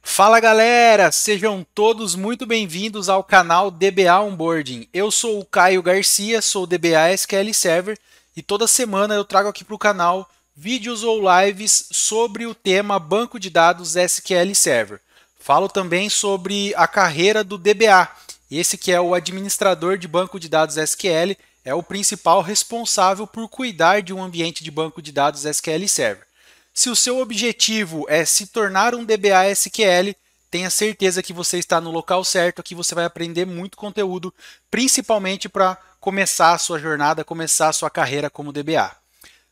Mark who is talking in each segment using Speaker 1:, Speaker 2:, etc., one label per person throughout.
Speaker 1: Fala galera, sejam todos muito bem-vindos ao canal DBA Onboarding. Eu sou o Caio Garcia, sou DBA SQL Server e toda semana eu trago aqui para o canal vídeos ou lives sobre o tema Banco de Dados SQL Server. Falo também sobre a carreira do DBA, esse que é o administrador de banco de dados SQL, é o principal responsável por cuidar de um ambiente de banco de dados SQL Server. Se o seu objetivo é se tornar um DBA SQL, tenha certeza que você está no local certo, que você vai aprender muito conteúdo, principalmente para começar a sua jornada, começar a sua carreira como DBA.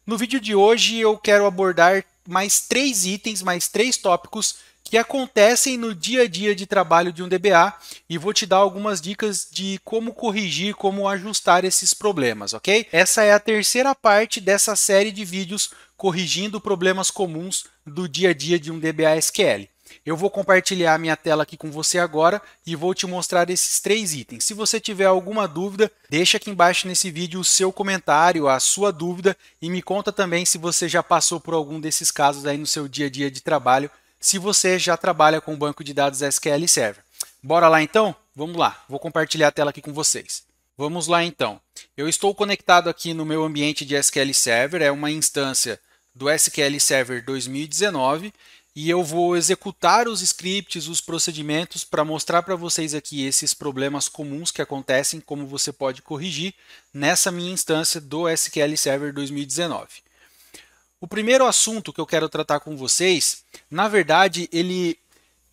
Speaker 1: No vídeo de hoje eu quero abordar mais 3 itens, mais 3 tópicos que acontecem no dia a dia de trabalho de um DBA e vou te dar algumas dicas de como corrigir, como ajustar esses problemas, ok? Essa é a terceira parte dessa série de vídeos corrigindo problemas comuns do dia a dia de um DBA SQL. Eu vou compartilhar a minha tela aqui com você agora e vou te mostrar esses 3 itens. Se você tiver alguma dúvida, deixa aqui embaixo nesse vídeo o seu comentário, a sua dúvida e me conta também se você já passou por algum desses casos aí no seu dia a dia de trabalho, se você já trabalha com o banco de dados SQL Server. Bora lá então? Vamos lá, vou compartilhar a tela aqui com vocês. Vamos lá então. Eu estou conectado aqui no meu ambiente de SQL Server, é uma instância do SQL Server 2019 e eu vou executar os scripts, os procedimentos para mostrar para vocês aqui esses problemas comuns que acontecem, como você pode corrigir nessa minha instância do SQL Server 2019. O primeiro assunto que eu quero tratar com vocês, na verdade, ele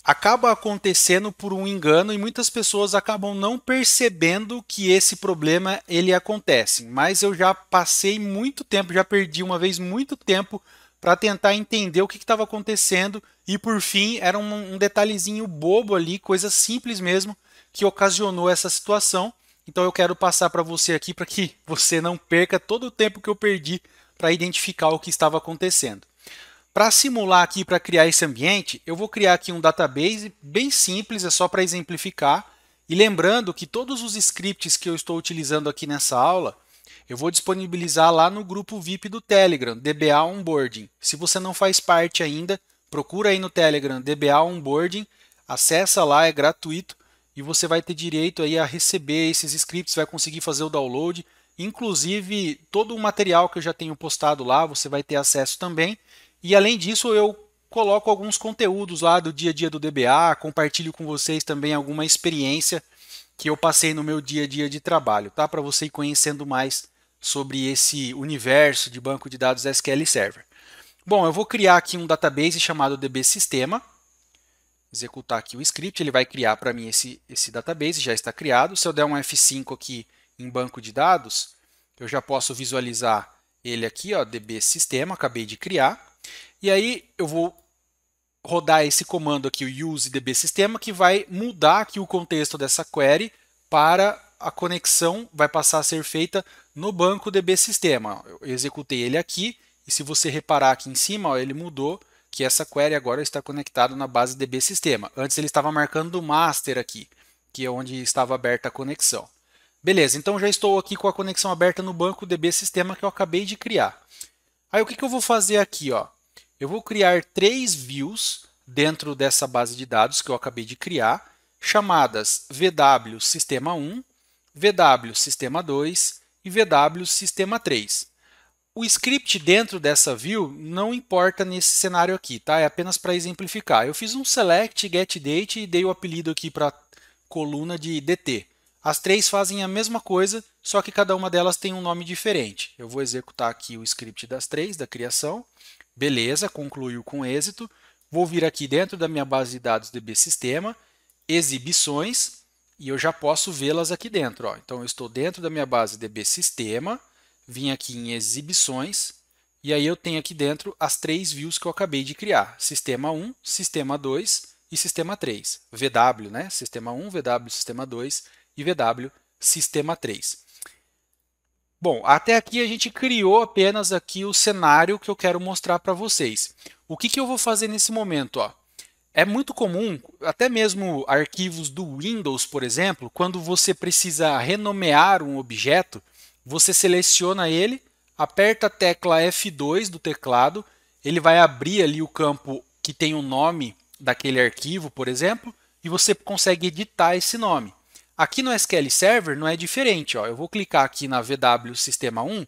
Speaker 1: acaba acontecendo por um engano e muitas pessoas acabam não percebendo que esse problema ele acontece. Mas eu já passei muito tempo, já perdi uma vez muito tempo para tentar entender o que estava acontecendo e por fim era um detalhezinho bobo ali, coisa simples mesmo, que ocasionou essa situação. Então eu quero passar para você aqui para que você não perca todo o tempo que eu perdi para identificar o que estava acontecendo. Para simular aqui, para criar esse ambiente, eu vou criar aqui um database bem simples, é só para exemplificar. E lembrando que todos os scripts que eu estou utilizando aqui nessa aula, eu vou disponibilizar lá no grupo VIP do Telegram, DBA Onboarding. Se você não faz parte ainda, procura aí no Telegram DBA Onboarding, acessa lá, é gratuito e você vai ter direito aí a receber esses scripts, vai conseguir fazer o download. Inclusive, todo o material que eu já tenho postado lá, você vai ter acesso também. E além disso, eu coloco alguns conteúdos lá do dia a dia do DBA, compartilho com vocês também alguma experiência que eu passei no meu dia a dia de trabalho, tá? Para você ir conhecendo mais sobre esse universo de banco de dados SQL Server. Bom, eu vou criar aqui um database chamado DB Sistema, executar aqui o script, ele vai criar para mim esse database, já está criado. Se eu der um F5 aqui em banco de dados, eu já posso visualizar ele aqui, ó, DB Sistema, acabei de criar. E aí eu vou rodar esse comando aqui, o use DB Sistema, que vai mudar aqui o contexto dessa query para a conexão vai passar a ser feita no banco DB Sistema. Eu executei ele aqui e se você reparar aqui em cima, ó, ele mudou que essa query agora está conectada na base DB Sistema. Antes ele estava marcando o master aqui, que é onde estava aberta a conexão. Beleza, então já estou aqui com a conexão aberta no banco DB Sistema que eu acabei de criar. Aí o que eu vou fazer aqui? Ó? Eu vou criar 3 views dentro dessa base de dados que eu acabei de criar, chamadas VW Sistema 1, VW Sistema 2 e VW Sistema 3. O script dentro dessa view não importa nesse cenário aqui, tá? É apenas para exemplificar. Eu fiz um select getDate e dei o apelido aqui para coluna de DT. As 3 fazem a mesma coisa, só que cada uma delas tem um nome diferente. Eu vou executar aqui o script das 3 da criação. Beleza, concluiu com êxito. Vou vir aqui dentro da minha base de dados DB Sistema, exibições, e eu já posso vê-las aqui dentro. Ó. Então, eu estou dentro da minha base DB Sistema, vim aqui em exibições, e aí eu tenho aqui dentro as 3 views que eu acabei de criar. Sistema 1, Sistema 2 e Sistema 3. VW, né? Sistema 1, VW Sistema 2 e VW Sistema 3. Bom, até aqui a gente criou apenas aqui o cenário que eu quero mostrar para vocês. O que eu vou fazer nesse momento? Ó? É muito comum, até mesmo arquivos do Windows, por exemplo, quando você precisa renomear um objeto, você seleciona ele, aperta a tecla F2 do teclado, ele vai abrir ali o campo que tem o nome daquele arquivo, por exemplo, e você consegue editar esse nome. Aqui no SQL Server não é diferente. Ó. Eu vou clicar aqui na VW Sistema 1,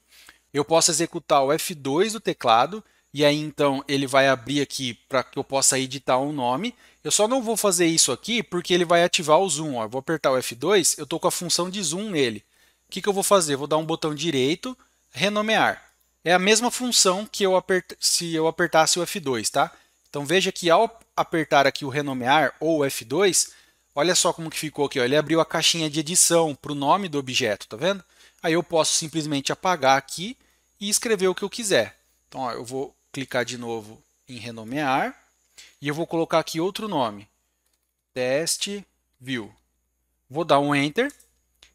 Speaker 1: eu posso executar o F2 do teclado, e aí então ele vai abrir aqui para que eu possa editar um nome. Eu só não vou fazer isso aqui porque ele vai ativar o zoom. Ó. Eu vou apertar o F2, eu estou com a função de zoom nele. O que eu vou fazer? Eu vou dar um botão direito, renomear. É a mesma função que se eu apertasse o F2, tá? Então veja que ao apertar aqui o renomear ou o F2, olha só como que ficou aqui. Ó. Ele abriu a caixinha de edição para o nome do objeto, tá vendo? Aí eu posso simplesmente apagar aqui e escrever o que eu quiser. Então ó, eu vou clicar de novo em renomear e eu vou colocar aqui outro nome. Teste view. Vou dar um Enter.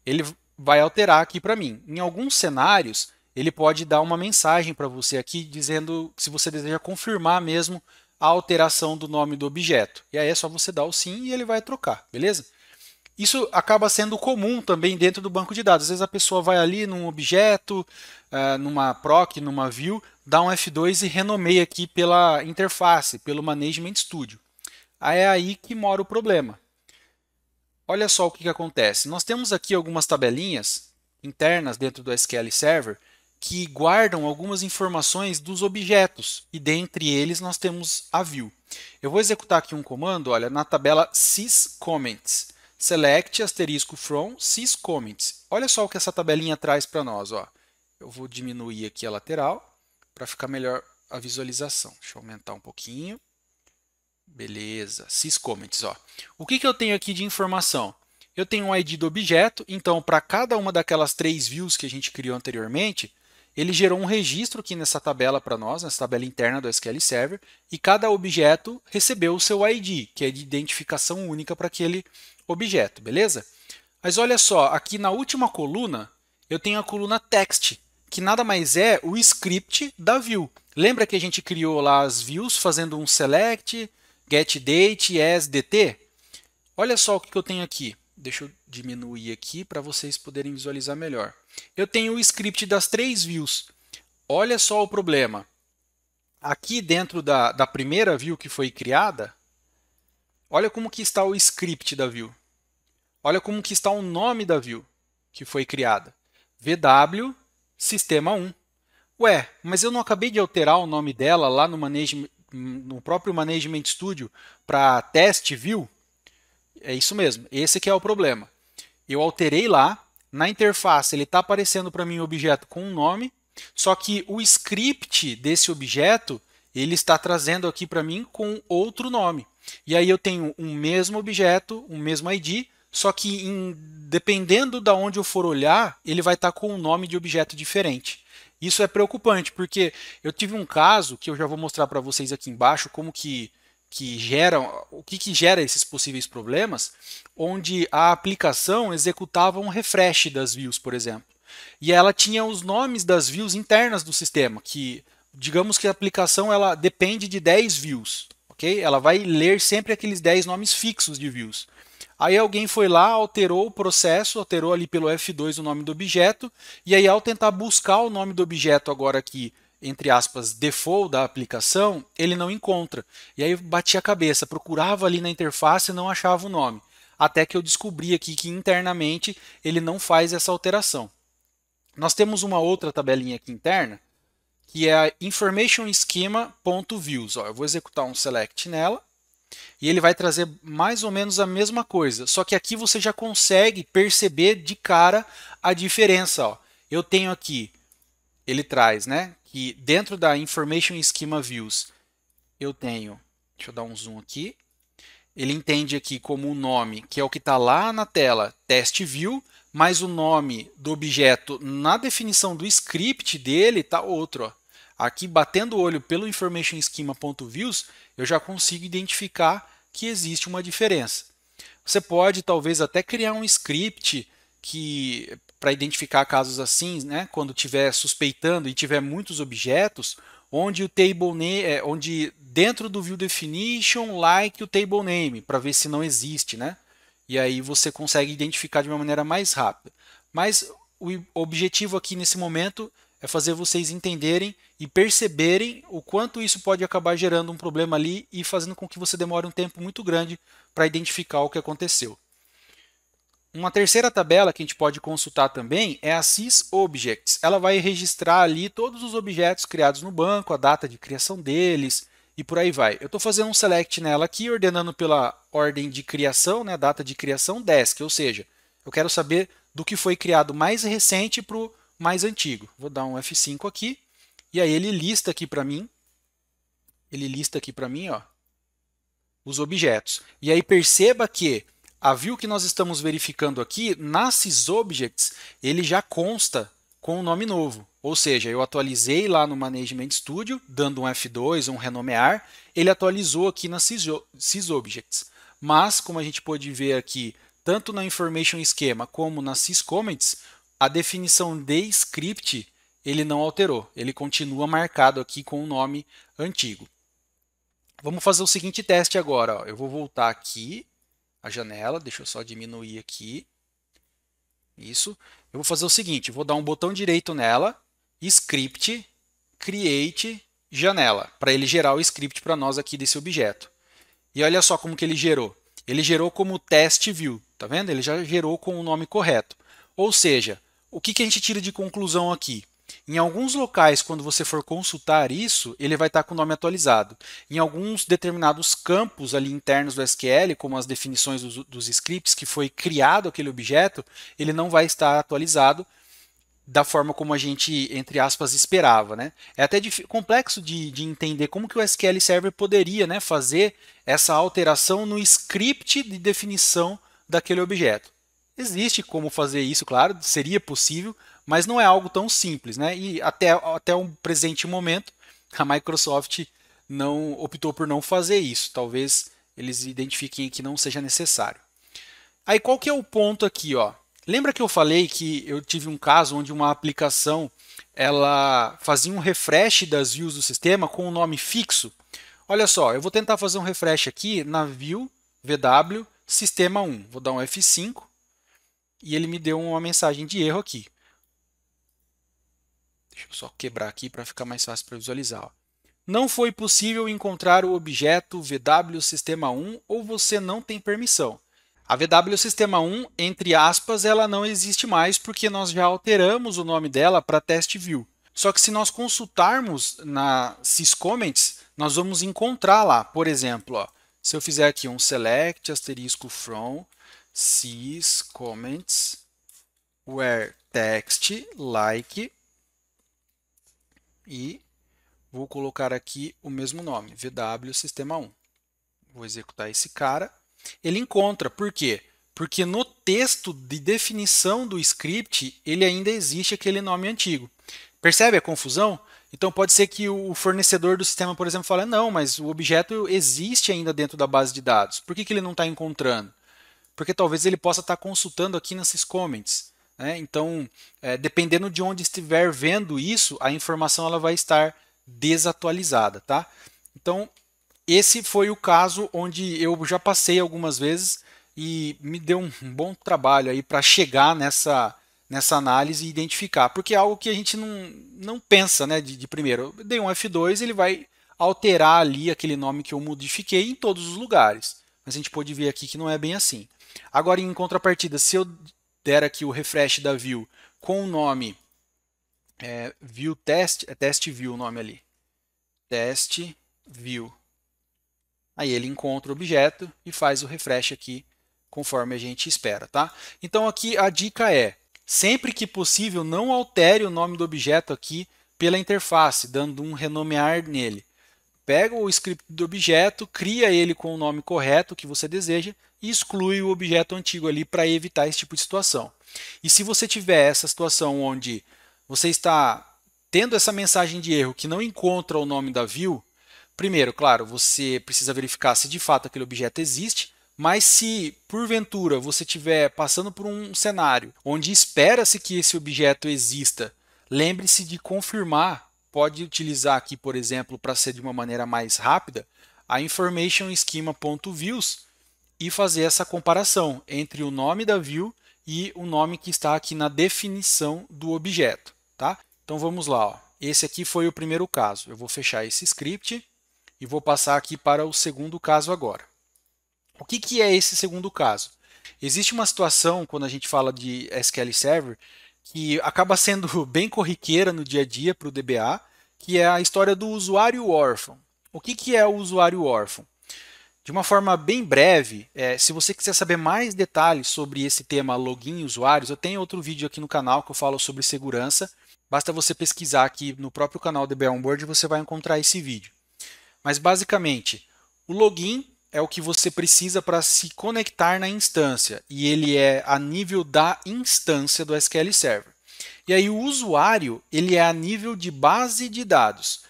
Speaker 1: Ele vai alterar aqui para mim. Em alguns cenários, ele pode dar uma mensagem para você aqui dizendo se você deseja confirmar mesmo a alteração do nome do objeto. E aí é só você dar o sim e ele vai trocar, beleza? Isso acaba sendo comum também dentro do banco de dados. Às vezes a pessoa vai ali num objeto, numa proc, numa view, dá um F2 e renomeia aqui pela interface, pelo Management Studio. Aí é aí que mora o problema. Olha só o que acontece. Nós temos aqui algumas tabelinhas internas dentro do SQL Server que guardam algumas informações dos objetos e dentre eles nós temos a view. Eu vou executar aqui um comando, olha, na tabela syscomments. Select asterisco from syscomments. Olha só o que essa tabelinha traz para nós. Ó. Eu vou diminuir aqui a lateral para ficar melhor a visualização. Deixa eu aumentar um pouquinho. Beleza, syscomments. Ó. O que eu tenho aqui de informação? Eu tenho um ID do objeto, então para cada uma daquelas 3 views que a gente criou anteriormente, ele gerou um registro aqui nessa tabela para nós, nessa tabela interna do SQL Server, e cada objeto recebeu o seu ID, que é de identificação única para aquele objeto, beleza? Mas olha só, aqui na última coluna, eu tenho a coluna text, que nada mais é o script da view. Lembra que a gente criou lá as views fazendo um select, getDate, asDT? Olha só o que eu tenho aqui. Deixa eu diminuir aqui para vocês poderem visualizar melhor. Eu tenho o script das 3 views. Olha só o problema. Aqui dentro da primeira view que foi criada, olha como que está o script da view. Olha como que está o nome da view que foi criada. VW Sistema 1. Ué, mas eu não acabei de alterar o nome dela lá no próprio Management Studio para Test View? É isso mesmo, esse que é o problema. Eu alterei lá, na interface ele está aparecendo para mim o objeto com um nome, só que o script desse objeto ele está trazendo aqui para mim com outro nome. E aí eu tenho um mesmo objeto, um mesmo ID, só que dependendo de onde eu for olhar, ele vai estar com um nome de objeto diferente. Isso é preocupante, porque eu tive um caso que eu já vou mostrar para vocês aqui embaixo, como que gera, o que gera esses possíveis problemas, onde a aplicação executava um refresh das views, por exemplo. E ela tinha os nomes das views internas do sistema, que digamos que a aplicação ela depende de 10 views. Okay? Ela vai ler sempre aqueles 10 nomes fixos de views. Aí alguém foi lá, alterou o processo, alterou ali pelo F2 o nome do objeto, e aí ao tentar buscar o nome do objeto agora aqui, entre aspas, default da aplicação, ele não encontra. E aí eu bati a cabeça, procurava ali na interface e não achava o nome. Até que eu descobri aqui que internamente ele não faz essa alteração. Nós temos uma outra tabelinha aqui interna, que é a information schema.views. Eu vou executar um select nela. E ele vai trazer mais ou menos a mesma coisa, só que aqui você já consegue perceber de cara a diferença. Ó. Eu tenho aqui, ele traz, né, que dentro da Information Schema Views, eu tenho, deixa eu dar um zoom aqui, ele entende aqui como o nome, que é o que está lá na tela, Test View, mas o nome do objeto na definição do script dele está outro. Ó. Aqui, batendo o olho pelo Information Schema.views, eu já consigo identificar que existe uma diferença. Você pode, talvez, até criar um script que para identificar casos assim, né, quando estiver suspeitando e tiver muitos objetos, onde o table name, onde dentro do view definition, like o table name, para ver se não existe, né? E aí você consegue identificar de uma maneira mais rápida. Mas o objetivo aqui nesse momento é fazer vocês entenderem e perceberem o quanto isso pode acabar gerando um problema ali e fazendo com que você demore um tempo muito grande para identificar o que aconteceu. Uma terceira tabela que a gente pode consultar também é a SysObjects. Ela vai registrar ali todos os objetos criados no banco, a data de criação deles e por aí vai. Eu estou fazendo um select nela aqui, ordenando pela ordem de criação, né, data de criação desk, ou seja, eu quero saber do que foi criado mais recente para o mais antigo. Vou dar um F5 aqui e aí ele lista aqui para mim. Ó, os objetos. E aí perceba que a view que nós estamos verificando aqui, na SysObjects, ele já consta com um nome novo. Ou seja, eu atualizei lá no Management Studio, dando um F2, um renomear, ele atualizou aqui na SysObjects. Mas, como a gente pode ver aqui, tanto na Information Schema como na SysComments, a definição de script ele não alterou, ele continua marcado aqui com o nome antigo. Vamos fazer o seguinte teste agora. Ó. Eu vou voltar aqui a janela, deixa eu só diminuir aqui. Isso. Eu vou fazer o seguinte, vou dar um botão direito nela, Script, Create, Janela, para ele gerar o script para nós aqui desse objeto. E olha só como que ele gerou. Ele gerou como test view, tá vendo? Ele já gerou com o nome correto. Ou seja, o que a gente tira de conclusão aqui? Em alguns locais, quando você for consultar isso, ele vai estar com o nome atualizado. Em alguns determinados campos ali internos do SQL, como as definições dos scripts que foi criado aquele objeto, ele não vai estar atualizado da forma como a gente, entre aspas, esperava. Né? É até complexo de entender como que o SQL Server poderia, né, fazer essa alteração no script de definição daquele objeto. Existe como fazer isso, claro, seria possível, mas não é algo tão simples. Né? E até o presente momento, a Microsoft não optou por não fazer isso. Talvez eles identifiquem que não seja necessário. Aí qual que é o ponto aqui? Ó? Lembra que eu falei que eu tive um caso onde uma aplicação ela fazia um refresh das views do sistema com um nome fixo? Olha só, eu vou tentar fazer um refresh aqui na view VW Sistema 1. Vou dar um F5 e ele me deu uma mensagem de erro aqui. Deixa eu só quebrar aqui para ficar mais fácil para visualizar. Ó. Não foi possível encontrar o objeto VW Sistema 1 ou você não tem permissão. A VW Sistema 1, entre aspas, ela não existe mais porque nós já alteramos o nome dela para Test View. Só que se nós consultarmos na SysComments, nós vamos encontrar lá, por exemplo, ó, se eu fizer aqui um select asterisco from SysComments where text like e vou colocar aqui o mesmo nome, VW Sistema 1. Vou executar esse cara. Ele encontra, por quê? Porque no texto de definição do script, ele ainda existe aquele nome antigo. Percebe a confusão? Então pode ser que o fornecedor do sistema, por exemplo, fale, não, mas o objeto existe ainda dentro da base de dados. Por que ele não está encontrando? Porque talvez ele possa estar consultando aqui nas SysComments. Né? Então, dependendo de onde estiver vendo isso, a informação ela vai estar desatualizada. Tá? Então, esse foi o caso onde eu já passei algumas vezes e me deu um bom trabalho aí para chegar nessa análise e identificar, porque é algo que a gente não pensa, né, de primeiro. Eu dei um F2, ele vai alterar ali aquele nome que eu modifiquei em todos os lugares, mas a gente pode ver aqui que não é bem assim. Agora, em contrapartida, se eu der aqui o refresh da view com o nome view test, test view o nome ali, test view. Aí ele encontra o objeto e faz o refresh aqui conforme a gente espera, tá? Então aqui a dica é, sempre que possível, não altere o nome do objeto aqui pela interface, dando um renomear nele. Pega o script do objeto, cria ele com o nome correto que você deseja e exclui o objeto antigo ali para evitar esse tipo de situação. E se você tiver essa situação onde você está tendo essa mensagem de erro que não encontra o nome da view, primeiro, claro, você precisa verificar se de fato aquele objeto existe, mas se porventura você estiver passando por um cenário onde espera-se que esse objeto exista, lembre-se de confirmar, pode utilizar aqui, por exemplo, para ser de uma maneira mais rápida, a information schema.views e fazer essa comparação entre o nome da view e o nome que está aqui na definição do objeto. Tá? Então vamos lá, ó. Esse aqui foi o primeiro caso. Eu vou fechar esse script e vou passar aqui para o segundo caso agora. O que é esse segundo caso? Existe uma situação, quando a gente fala de SQL Server, que acaba sendo bem corriqueira no dia a dia para o DBA, que é a história do usuário órfão. O que é o usuário órfão? De uma forma bem breve, se você quiser saber mais detalhes sobre esse tema login e usuários, eu tenho outro vídeo aqui no canal que eu falo sobre segurança. Basta você pesquisar aqui no próprio canal DBA Onboard e você vai encontrar esse vídeo. Mas basicamente, o login é o que você precisa para se conectar na instância e ele é a nível da instância do SQL Server. E aí o usuário ele é a nível de base de dados.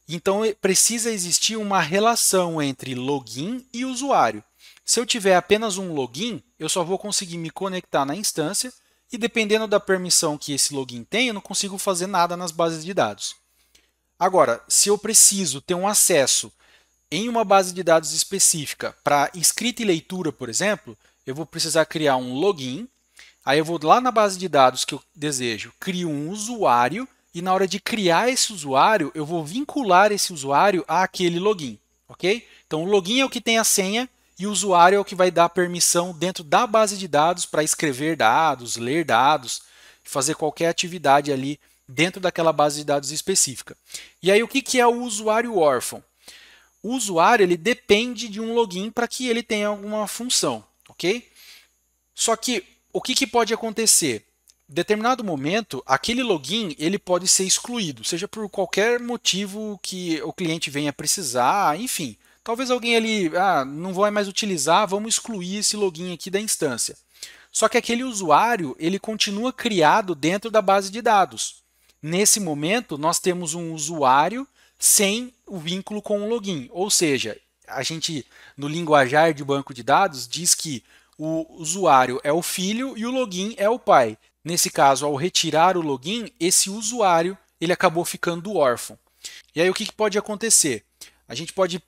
Speaker 1: Então precisa existir uma relação entre login e usuário. Se eu tiver apenas um login, eu só vou conseguir me conectar na instância e dependendo da permissão que esse login tem, eu não consigo fazer nada nas bases de dados. Agora, se eu preciso ter um acesso em uma base de dados específica para escrita e leitura, por exemplo, eu vou precisar criar um login. Aí eu vou lá na base de dados que eu desejo, crio um usuário e na hora de criar esse usuário, eu vou vincular esse usuário àquele login, ok? Então o login é o que tem a senha e o usuário é o que vai dar permissão dentro da base de dados para escrever dados, ler dados, fazer qualquer atividade ali dentro daquela base de dados específica. E aí o que é o usuário órfão? O usuário ele depende de um login para que ele tenha alguma função, ok? Só que o que pode acontecer? Em determinado momento, aquele login ele pode ser excluído, seja por qualquer motivo que o cliente venha precisar, enfim. Talvez alguém ali não vai mais utilizar, vamos excluir esse login aqui da instância. Só que aquele usuário ele continua criado dentro da base de dados. Nesse momento, nós temos um usuário sem o vínculo com o login. Ou seja, a gente, no linguajar de banco de dados, diz que o usuário é o filho e o login é o pai. Nesse caso, ao retirar o login, esse usuário ele acabou ficando órfão. E aí o que pode acontecer? A gente pode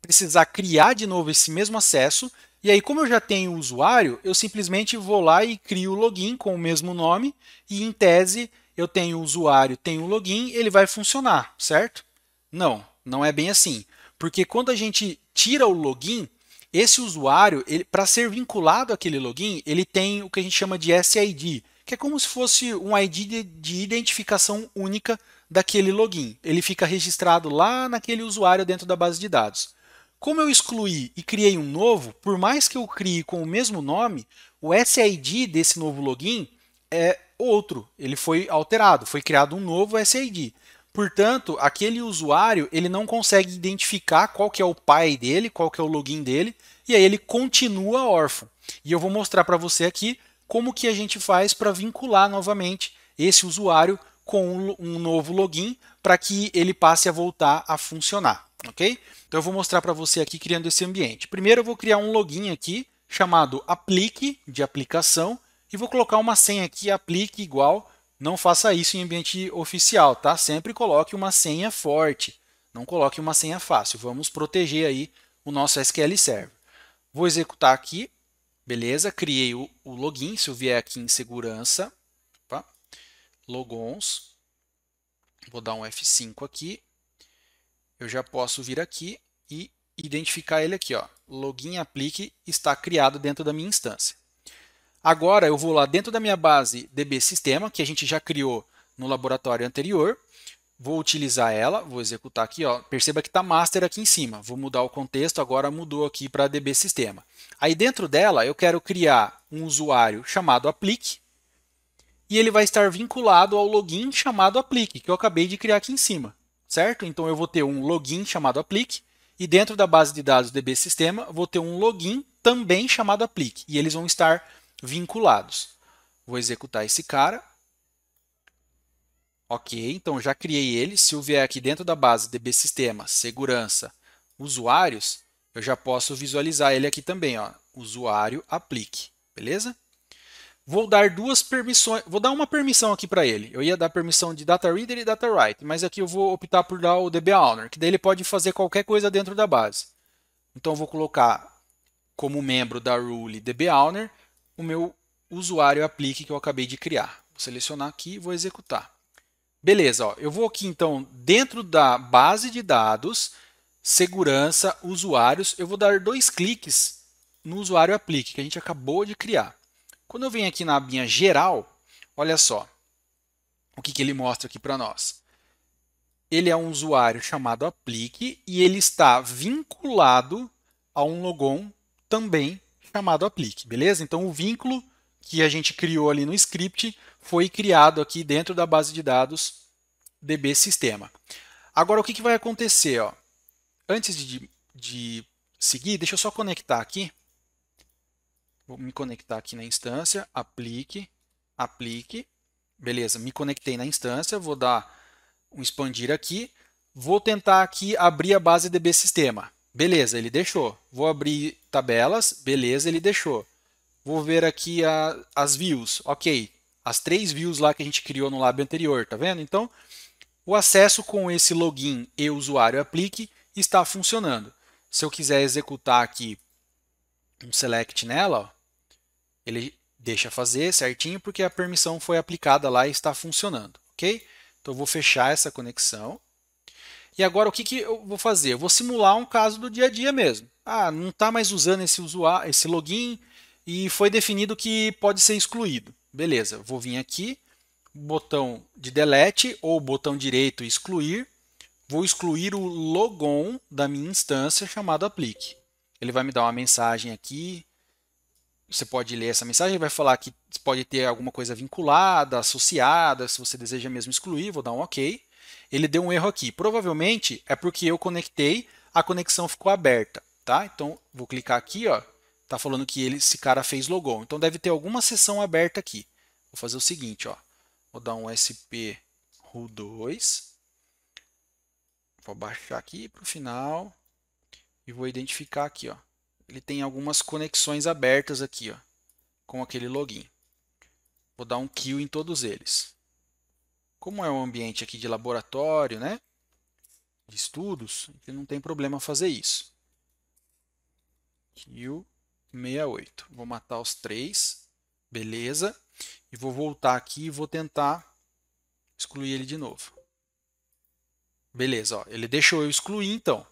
Speaker 1: precisar criar de novo esse mesmo acesso. E aí, como eu já tenho o usuário, eu simplesmente vou lá e crio o login com o mesmo nome. E em tese, eu tenho o usuário, tenho o login, ele vai funcionar, certo? Não, não é bem assim. Porque quando a gente tira o login, esse usuário, para ser vinculado àquele login, ele tem o que a gente chama de SID, que é como se fosse um ID de identificação única daquele login. Ele fica registrado lá naquele usuário dentro da base de dados. Como eu excluí e criei um novo, por mais que eu crie com o mesmo nome, o SID desse novo login é outro. Ele foi alterado, foi criado um novo SID. Portanto, aquele usuário ele não consegue identificar qual que é o pai dele, qual que é o login dele, e aí ele continua órfão. E eu vou mostrar para você aqui como que a gente faz para vincular novamente esse usuário com um novo login para que ele passe a voltar a funcionar, ok? Então eu vou mostrar para você aqui criando esse ambiente. Primeiro eu vou criar um login aqui chamado aplique, de aplicação, e vou colocar uma senha aqui, aplique igual. Não faça isso em ambiente oficial, tá? Sempre coloque uma senha forte, não coloque uma senha fácil. Vamos proteger aí o nosso SQL Server. Vou executar aqui, beleza? Criei o login, se eu vier aqui em segurança, opa, logons, vou dar um F5 aqui, eu já posso vir aqui e identificar ele aqui, ó. Login aplique está criado dentro da minha instância. Agora eu vou lá dentro da minha base DB Sistema, que a gente já criou no laboratório anterior. Vou utilizar ela, vou executar aqui. Ó. Perceba que está master aqui em cima. Vou mudar o contexto, agora mudou aqui para DB Sistema. Aí dentro dela eu quero criar um usuário chamado Applique e ele vai estar vinculado ao login chamado Applique, que eu acabei de criar aqui em cima. Certo? Então eu vou ter um login chamado Applique e dentro da base de dados DB Sistema vou ter um login também chamado Applique e eles vão estar vinculados. Vou executar esse cara. Ok, então já criei ele. Se eu vier aqui dentro da base DB Sistema, Segurança, Usuários, eu já posso visualizar ele aqui também. Ó, usuário aplique, beleza? Vou dar duas permissões. Vou dar uma permissão aqui para ele. Eu ia dar permissão de Data Reader e Data Write, mas aqui eu vou optar por dar o DB Owner, que daí ele pode fazer qualquer coisa dentro da base. Então eu vou colocar como membro da rule DB Owner o meu usuário aplique que eu acabei de criar. Vou selecionar aqui e vou executar. Beleza, ó, eu vou aqui então dentro da base de dados, segurança, usuários, eu vou dar 2 cliques no usuário aplique que a gente acabou de criar. Quando eu venho aqui na abinha geral, olha só o que ele mostra aqui para nós. Ele é um usuário chamado aplique e ele está vinculado a um logon também chamado aplique, beleza? Então o vínculo que a gente criou ali no script foi criado aqui dentro da base de dados DB Sistema. Agora o que vai acontecer? Ó? Antes de seguir, deixa eu só conectar aqui. Vou me conectar aqui na instância, aplique, aplique. Beleza, me conectei na instância, vou dar um expandir aqui. Vou tentar aqui abrir a base DB Sistema. Beleza, ele deixou. Vou abrir tabelas. Beleza, ele deixou. Vou ver aqui as views. Ok, as 3 views lá que a gente criou no lab anterior, tá vendo? Então, o acesso com esse login e usuário aplique está funcionando. Se eu quiser executar aqui um select nela, ó, ele deixa fazer certinho porque a permissão foi aplicada lá e está funcionando, ok? Então eu vou fechar essa conexão. E agora o que eu vou fazer? Eu vou simular um caso do dia a dia mesmo. Ah, não está mais usando esse login e foi definido que pode ser excluído. Beleza, eu vou vir aqui, botão de delete ou botão direito excluir. Vou excluir o logon da minha instância chamado aplique. Ele vai me dar uma mensagem aqui. Você pode ler essa mensagem, ele vai falar que pode ter alguma coisa vinculada, associada, se você deseja mesmo excluir, vou dar um OK. Ele deu um erro aqui. Provavelmente é porque eu conectei, a conexão ficou aberta, tá? Então, vou clicar aqui, ó. Tá falando que esse cara fez logon. Então deve ter alguma seção aberta aqui. Vou fazer o seguinte, ó. Vou dar um SP ru2. Vou baixar aqui para o final e vou identificar aqui, ó. Ele tem algumas conexões abertas aqui, ó, com aquele login. Vou dar um kill em todos eles. Como é um ambiente aqui de laboratório, né, de estudos, não tem problema fazer isso. Kill 68. Vou matar os 3. Beleza. E vou voltar aqui e vou tentar excluir ele de novo. Beleza, ó, ele deixou eu excluir então,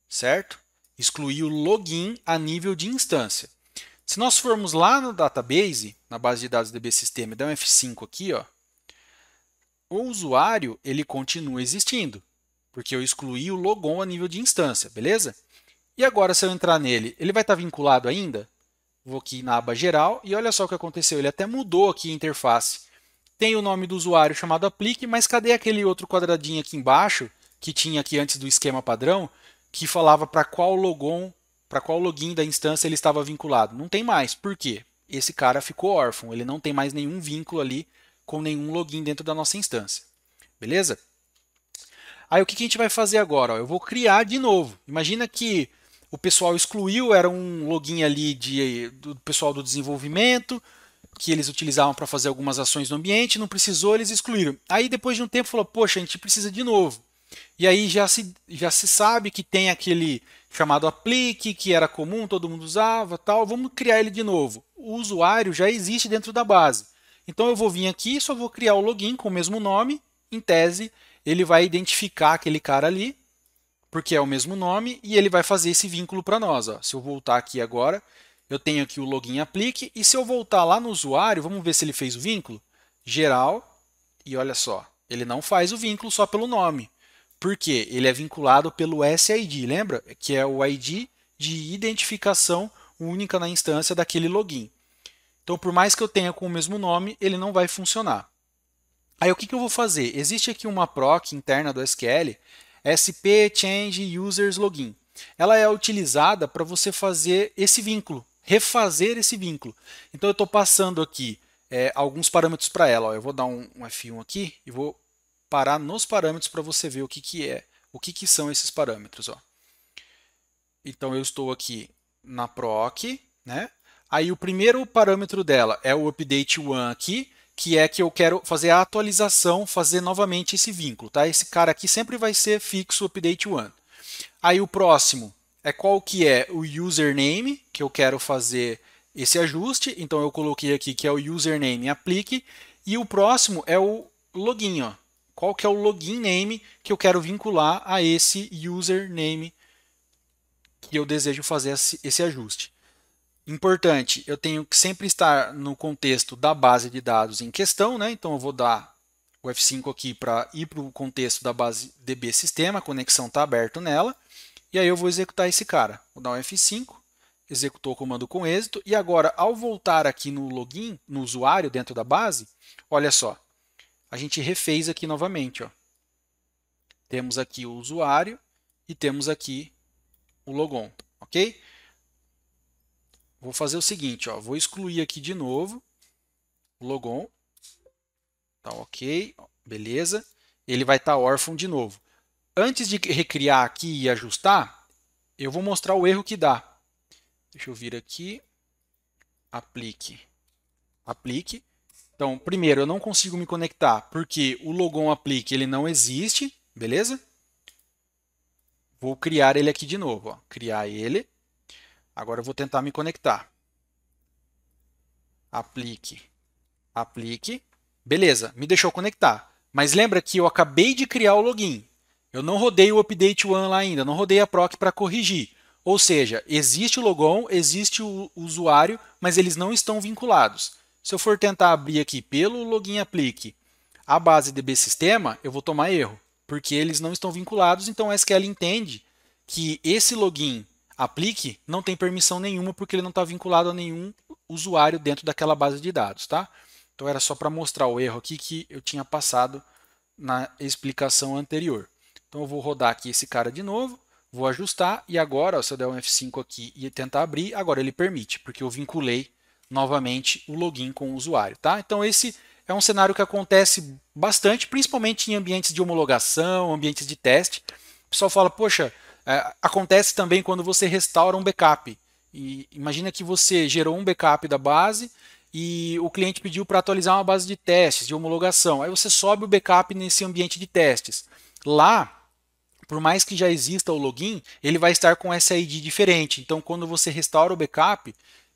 Speaker 1: certo? Excluir o login a nível de instância. Se nós formos lá no database, na base de dados DB Sistema, e der um F5 aqui, ó, o usuário ele continua existindo, porque eu excluí o logon a nível de instância, beleza? E agora, se eu entrar nele, ele vai estar vinculado ainda? Vou aqui na aba geral e olha só o que aconteceu. Ele até mudou aqui a interface. Tem o nome do usuário chamado aplique, mas cadê aquele outro quadradinho aqui embaixo que tinha aqui antes do esquema padrão que falava para qual login da instância ele estava vinculado? Não tem mais. Por quê? Esse cara ficou órfão. Ele não tem mais nenhum vínculo ali com nenhum login dentro da nossa instância. Beleza? Aí o que a gente vai fazer agora? Eu vou criar de novo. Imagina que o pessoal excluiu, era um login ali do pessoal do desenvolvimento, que eles utilizavam para fazer algumas ações no ambiente, não precisou, eles excluíram. Aí depois de um tempo falou, poxa, a gente precisa de novo. E aí já se sabe que tem aquele chamado aplique, que era comum, todo mundo usava, tal. Vamos criar ele de novo. O usuário já existe dentro da base. Então eu vou vir aqui e só vou criar o login com o mesmo nome. Em tese, ele vai identificar aquele cara ali, porque é o mesmo nome, e ele vai fazer esse vínculo para nós. Ó. Se eu voltar aqui agora, eu tenho aqui o login aplique, e se eu voltar lá no usuário, vamos ver se ele fez o vínculo. Geral, e olha só, ele não faz o vínculo só pelo nome. Por quê? Ele é vinculado pelo SID, lembra? Que é o ID de identificação única na instância daquele login. Então, por mais que eu tenha com o mesmo nome, ele não vai funcionar. Aí o que eu vou fazer? Existe aqui uma proc interna do SQL, SP Change Users Login. Ela é utilizada para você fazer esse vínculo, refazer esse vínculo. Então eu estou passando aqui alguns parâmetros para ela. Ó. Eu vou dar um F1 aqui e vou parar nos parâmetros para você ver o que são esses parâmetros. Ó. Então eu estou aqui na proc, né? Aí o primeiro parâmetro dela é o update one aqui, que é que eu quero fazer a atualização, fazer novamente esse vínculo. Tá? Esse cara aqui sempre vai ser fixo update one. Aí o próximo é qual que é o username, que eu quero fazer esse ajuste. Então eu coloquei aqui que é o username aplique. E o próximo é o login, ó, qual que é o login name que eu quero vincular a esse username que eu desejo fazer esse ajuste. Importante, eu tenho que sempre estar no contexto da base de dados em questão, né? Então eu vou dar o F5 aqui para ir para o contexto da base DB sistema, a conexão está aberta nela, e aí eu vou executar esse cara. Vou dar um F5, executou o comando com êxito, e agora ao voltar aqui no login, no usuário dentro da base, olha só, a gente refez aqui novamente. Ó. Temos aqui o usuário e temos aqui o logon, ok? Vou fazer o seguinte, ó, vou excluir aqui de novo o logon, tá ok, beleza, ele vai estar órfão de novo. Antes de recriar aqui e ajustar, eu vou mostrar o erro que dá. Deixa eu vir aqui, aplique. Então, primeiro, eu não consigo me conectar porque o logon aplique ele não existe, beleza? Vou criar ele aqui de novo, ó, criar ele. Agora eu vou tentar me conectar. Aplique. Beleza, me deixou conectar. Mas lembra que eu acabei de criar o login. Eu não rodei o update one lá ainda, não rodei a proc para corrigir. Ou seja, existe o logon, existe o usuário, mas eles não estão vinculados. Se eu for tentar abrir aqui pelo login aplique a base DB sistema, eu vou tomar erro, porque eles não estão vinculados, então a SQL entende que esse login aplique não tem permissão nenhuma porque ele não está vinculado a nenhum usuário dentro daquela base de dados, tá? Então era só para mostrar o erro aqui que eu tinha passado na explicação anterior. Então eu vou rodar aqui esse cara de novo, vou ajustar e agora, ó, se eu der um F5 aqui e tentar abrir, agora ele permite, porque eu vinculei novamente o login com o usuário, tá? Então esse é um cenário que acontece bastante, principalmente em ambientes de homologação, ambientes de teste. O pessoal fala, poxa, acontece também quando você restaura um backup. E imagina que você gerou um backup da base e o cliente pediu para atualizar uma base de testes, de homologação. Aí você sobe o backup nesse ambiente de testes. Lá, por mais que já exista o login, ele vai estar com essa ID diferente. Então, quando você restaura o backup,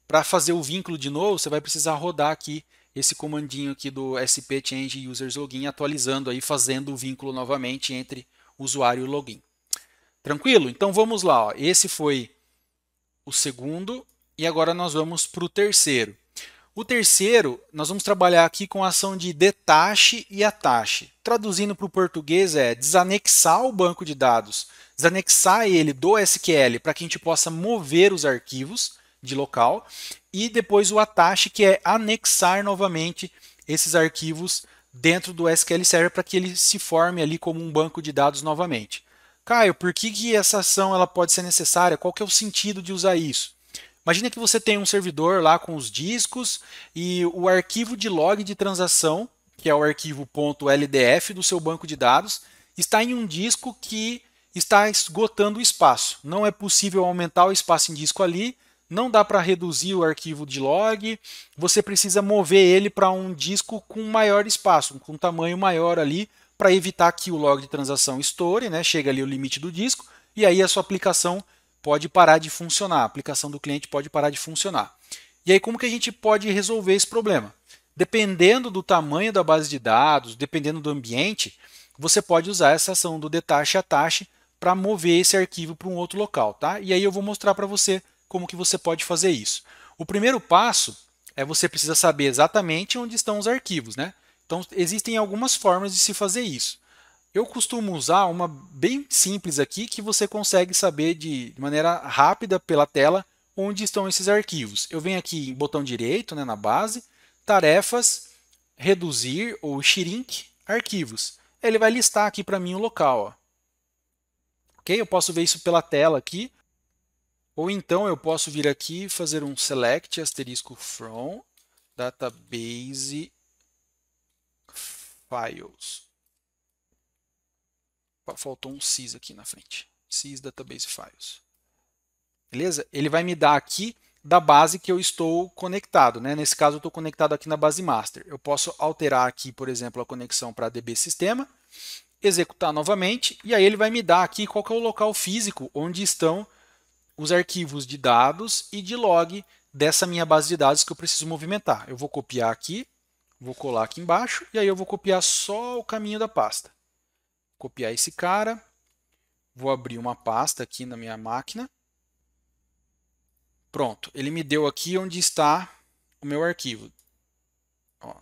Speaker 1: para fazer o vínculo de novo, você vai precisar rodar aqui esse comandinho aqui do sp change users login, atualizando aí, fazendo o vínculo novamente entre o usuário e o login. Tranquilo? Então vamos lá. Ó. Esse foi o segundo e agora nós vamos para o terceiro. O terceiro, nós vamos trabalhar aqui com a ação de detache e atache. Traduzindo para o português é desanexar o banco de dados, desanexar ele do SQL para que a gente possa mover os arquivos de local e depois o atache, que é anexar novamente esses arquivos dentro do SQL Server para que ele se forme ali como um banco de dados novamente. Caio, por que essa ação ela pode ser necessária? Qual que é o sentido de usar isso? Imagina que você tem um servidor lá com os discos e o arquivo de log de transação, que é o arquivo .ldf do seu banco de dados, está em um disco que está esgotando o espaço. Não é possível aumentar o espaço em disco ali, não dá para reduzir o arquivo de log, você precisa mover ele para um disco com maior espaço, com um tamanho maior ali, para evitar que o log de transação estoure, né? Chega ali o limite do disco, e aí a sua aplicação pode parar de funcionar, a aplicação do cliente pode parar de funcionar. E aí como que a gente pode resolver esse problema? Dependendo do tamanho da base de dados, dependendo do ambiente, você pode usar essa ação do detache e atache para mover esse arquivo para um outro local, tá? E aí eu vou mostrar para você como que você pode fazer isso. O primeiro passo é você precisa saber exatamente onde estão os arquivos, né? Então existem algumas formas de se fazer isso. Eu costumo usar uma bem simples aqui que você consegue saber de maneira rápida pela tela onde estão esses arquivos. Eu venho aqui em botão direito, né, na base, tarefas, reduzir ou shrink arquivos. Ele vai listar aqui para mim o local. Ó. Ok? Eu posso ver isso pela tela aqui. Ou então eu posso vir aqui e fazer um select asterisco from database files. Faltou um sys aqui na frente. Sys database files. Beleza? Ele vai me dar aqui da base que eu estou conectado. Né? Nesse caso, eu estou conectado aqui na base master. Eu posso alterar aqui, por exemplo, a conexão para DB sistema, executar novamente, e aí ele vai me dar aqui qual que é o local físico onde estão os arquivos de dados e de log dessa minha base de dados que eu preciso movimentar. Eu vou copiar aqui Vou colar aqui embaixo e aí eu vou copiar só o caminho da pasta. Copiar esse cara. Vou abrir uma pasta aqui na minha máquina. Pronto, ele me deu aqui onde está o meu arquivo. Ó,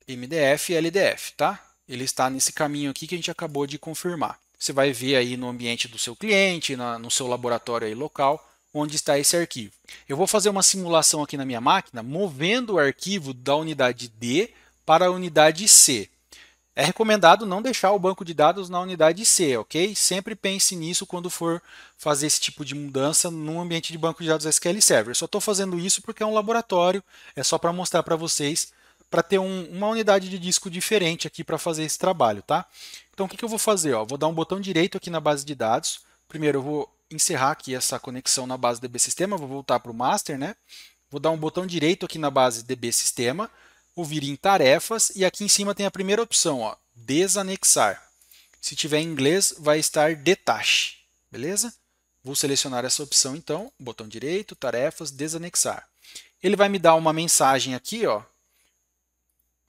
Speaker 1: MDF e LDF, tá? Ele está nesse caminho aqui que a gente acabou de confirmar. Você vai ver aí no ambiente do seu cliente, no seu laboratório aí local, onde está esse arquivo. Eu vou fazer uma simulação aqui na minha máquina, movendo o arquivo da unidade D para a unidade C. É recomendado não deixar o banco de dados na unidade C, ok? Sempre pense nisso quando for fazer esse tipo de mudança no ambiente de banco de dados SQL Server. Eu só estou fazendo isso porque é um laboratório, é só para mostrar para vocês, para ter uma unidade de disco diferente aqui para fazer esse trabalho, tá? Então o que eu vou fazer? Ó, vou dar um botão direito aqui na base de dados. Primeiro eu vou encerrar aqui essa conexão na base DB Sistema, vou voltar para o master, né? Vou dar um botão direito aqui na base DB Sistema, vou vir em tarefas e aqui em cima tem a primeira opção, ó, desanexar. Se tiver em inglês, vai estar detach, beleza? Vou selecionar essa opção então, botão direito, tarefas, desanexar. Ele vai me dar uma mensagem aqui, ó,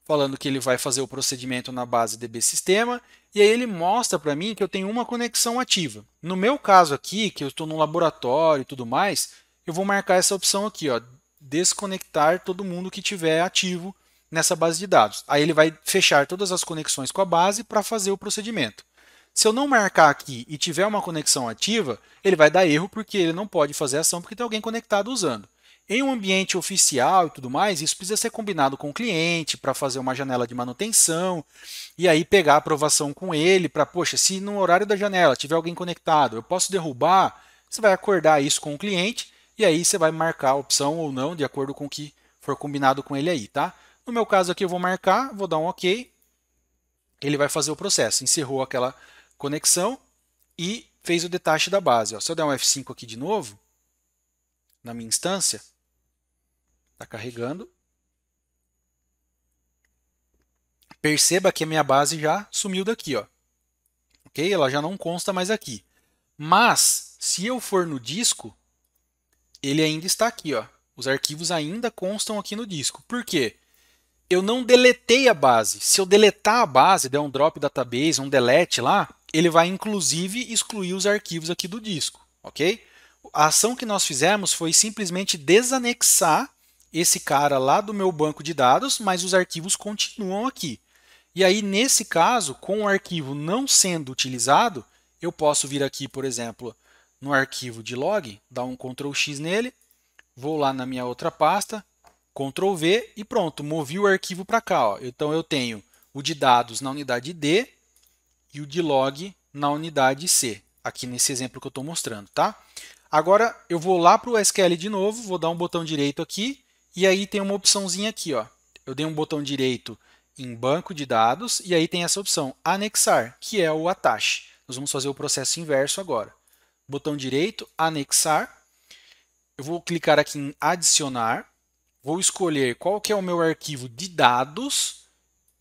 Speaker 1: falando que ele vai fazer o procedimento na base DB Sistema, e aí ele mostra para mim que eu tenho uma conexão ativa. No meu caso aqui, que eu estou no laboratório e tudo mais, eu vou marcar essa opção aqui, ó, desconectar todo mundo que tiver ativo nessa base de dados. Aí ele vai fechar todas as conexões com a base para fazer o procedimento. Se eu não marcar aqui e tiver uma conexão ativa, ele vai dar erro porque ele não pode fazer ação porque tem alguém conectado usando. Em um ambiente oficial e tudo mais, isso precisa ser combinado com o cliente para fazer uma janela de manutenção e aí pegar a aprovação com ele para, poxa, se no horário da janela tiver alguém conectado, eu posso derrubar, você vai acordar isso com o cliente e aí você vai marcar a opção ou não de acordo com o que for combinado com ele aí, tá? No meu caso aqui eu vou marcar, vou dar um OK, ele vai fazer o processo, encerrou aquela conexão e fez o detach da base. Ó. Se eu der um F5 aqui de novo, na minha instância, está carregando. Perceba que a minha base já sumiu daqui, ó. Ok? Ela já não consta mais aqui. Mas, se eu for no disco, ele ainda está aqui, ó. Os arquivos ainda constam aqui no disco. Por quê? Eu não deletei a base. Se eu deletar a base, der um drop database, um delete lá, ele vai inclusive excluir os arquivos aqui do disco, ok? A ação que nós fizemos foi simplesmente desanexar esse cara lá do meu banco de dados, mas os arquivos continuam aqui. E aí, nesse caso, com o arquivo não sendo utilizado, eu posso vir aqui, por exemplo, no arquivo de log, dar um Ctrl X nele, vou lá na minha outra pasta, Ctrl V e pronto, movi o arquivo para cá. Ó. Então eu tenho o de dados na unidade D e o de log na unidade C, aqui nesse exemplo que eu estou mostrando. Tá? Agora eu vou lá para o SQL de novo, vou dar um botão direito aqui e aí tem uma opçãozinha aqui. Ó. Eu dei um botão direito em banco de dados e aí tem essa opção anexar, que é o attach. Nós vamos fazer o processo inverso agora. Botão direito, anexar. Eu vou clicar aqui em adicionar. Vou escolher qual que é o meu arquivo de dados,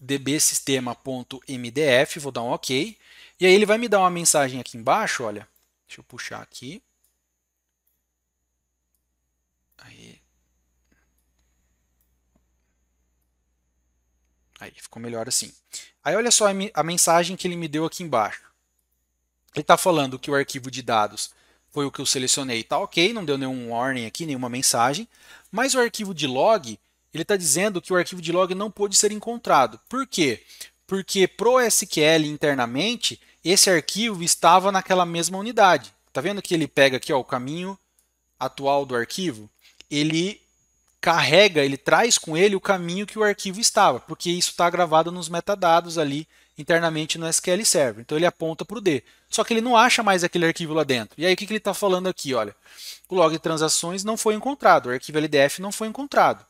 Speaker 1: dbsistema.mdf, vou dar um OK. E aí ele vai me dar uma mensagem aqui embaixo, olha. Deixa eu puxar aqui. Aí, ficou melhor assim. Aí olha só a mensagem que ele me deu aqui embaixo. Ele está falando que o arquivo de dados foi o que eu selecionei, está ok, não deu nenhum warning aqui, nenhuma mensagem. Mas o arquivo de log, ele está dizendo que o arquivo de log não pôde ser encontrado. Por quê? Porque pro SQL internamente, esse arquivo estava naquela mesma unidade. Está vendo que ele pega aqui ó, o caminho atual do arquivo? Ele carrega, ele traz com ele o caminho que o arquivo estava, porque isso está gravado nos metadados ali internamente no SQL Server. Então ele aponta para o D. Só que ele não acha mais aquele arquivo lá dentro. E aí o que ele está falando aqui? Olha, o log de transações não foi encontrado, o arquivo LDF não foi encontrado.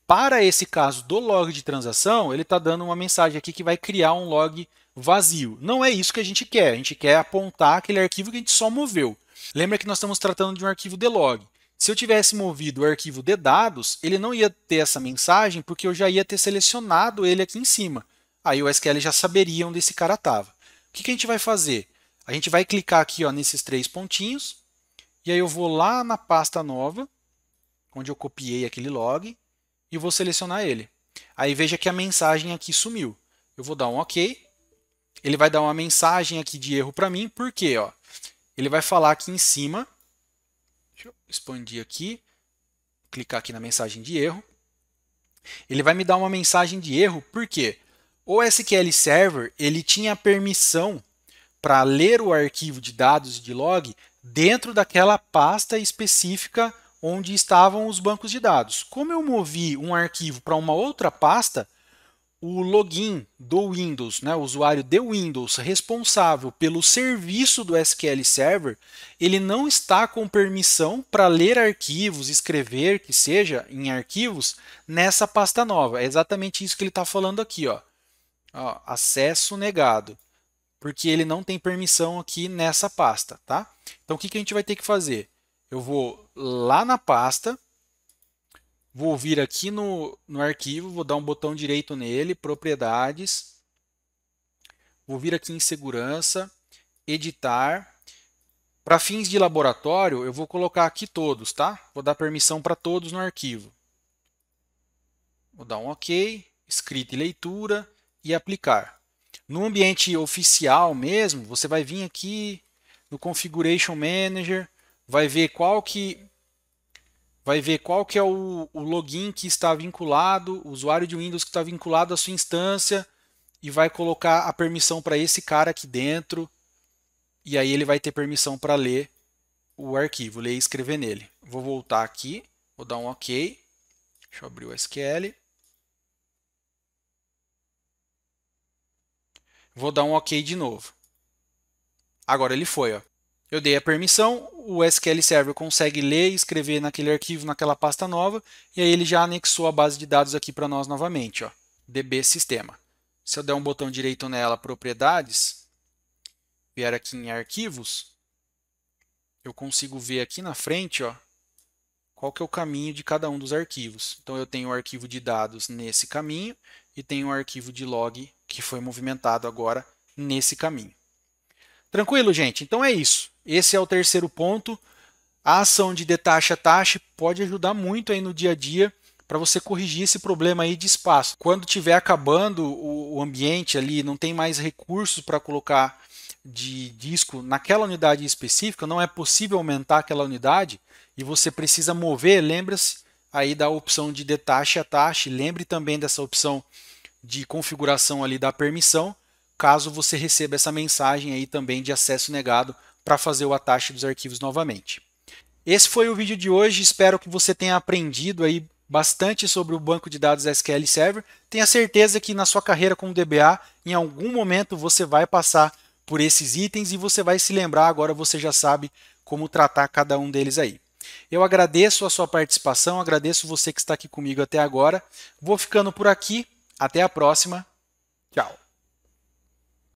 Speaker 1: Para esse caso do log de transação, ele está dando uma mensagem aqui que vai criar um log vazio. Não é isso que a gente quer apontar aquele arquivo que a gente só moveu. Lembra que nós estamos tratando de um arquivo dlog. Se eu tivesse movido o arquivo de dados, ele não ia ter essa mensagem porque eu já ia ter selecionado ele aqui em cima. Aí o SQL já saberia onde esse cara estava. O que a gente vai fazer? A gente vai clicar aqui ó, nesses três pontinhos e aí eu vou lá na pasta nova, onde eu copiei aquele log, e vou selecionar ele. Aí veja que a mensagem aqui sumiu. Eu vou dar um OK. Ele vai dar uma mensagem aqui de erro para mim, por quê? Ó, ele vai falar aqui em cima, deixa eu expandir aqui, clicar aqui na mensagem de erro. Ele vai me dar uma mensagem de erro, por quê? O SQL Server ele tinha permissão para ler o arquivo de dados de log dentro daquela pasta específica onde estavam os bancos de dados. Como eu movi um arquivo para uma outra pasta, o login do Windows, né, o usuário de Windows responsável pelo serviço do SQL Server, ele não está com permissão para ler arquivos, escrever, que seja, em arquivos, nessa pasta nova. É exatamente isso que ele está falando aqui. Ó, acesso negado, porque ele não tem permissão aqui nessa pasta. Tá? Então, o que a gente vai ter que fazer? Eu vou lá na pasta, vou vir aqui no arquivo, vou dar um botão direito nele, propriedades, vou vir aqui em segurança, editar. Para fins de laboratório, eu vou colocar aqui todos, tá? Vou dar permissão para todos no arquivo. Vou dar um OK, escrita e leitura e aplicar. No ambiente oficial mesmo, você vai vir aqui no Configuration Manager, vai ver qual que é o login que está vinculado, o usuário de Windows que está vinculado à sua instância, e vai colocar a permissão para esse cara aqui dentro, e aí ele vai ter permissão para ler o arquivo, ler e escrever nele. Vou voltar aqui, vou dar um OK, deixa eu abrir o SQL. Vou dar um OK de novo. Agora ele foi. Ó. Eu dei a permissão, o SQL Server consegue ler e escrever naquele arquivo, naquela pasta nova, e aí ele já anexou a base de dados aqui para nós novamente. Ó. DB Sistema. Se eu der um botão direito nela, Propriedades, vier aqui em Arquivos, eu consigo ver aqui na frente ó, qual que é o caminho de cada um dos arquivos. Então eu tenho o arquivo de dados nesse caminho e tenho o arquivo de log que foi movimentado agora nesse caminho. Tranquilo, gente? Então é isso. Esse é o terceiro ponto. A ação de detache atache pode ajudar muito aí no dia a dia para você corrigir esse problema aí de espaço. Quando estiver acabando o ambiente ali, não tem mais recursos para colocar de disco naquela unidade específica, não é possível aumentar aquela unidade e você precisa mover, lembra-se aí da opção de detache atache, lembre também dessa opção de configuração ali da permissão, caso você receba essa mensagem aí também de acesso negado para fazer o atache dos arquivos novamente. Esse foi o vídeo de hoje, espero que você tenha aprendido aí bastante sobre o banco de dados SQL Server. Tenha certeza que na sua carreira como DBA, em algum momento você vai passar por esses itens e você vai se lembrar, agora você já sabe como tratar cada um deles aí. Eu agradeço a sua participação, agradeço você que está aqui comigo até agora. Vou ficando por aqui, até a próxima. Tchau.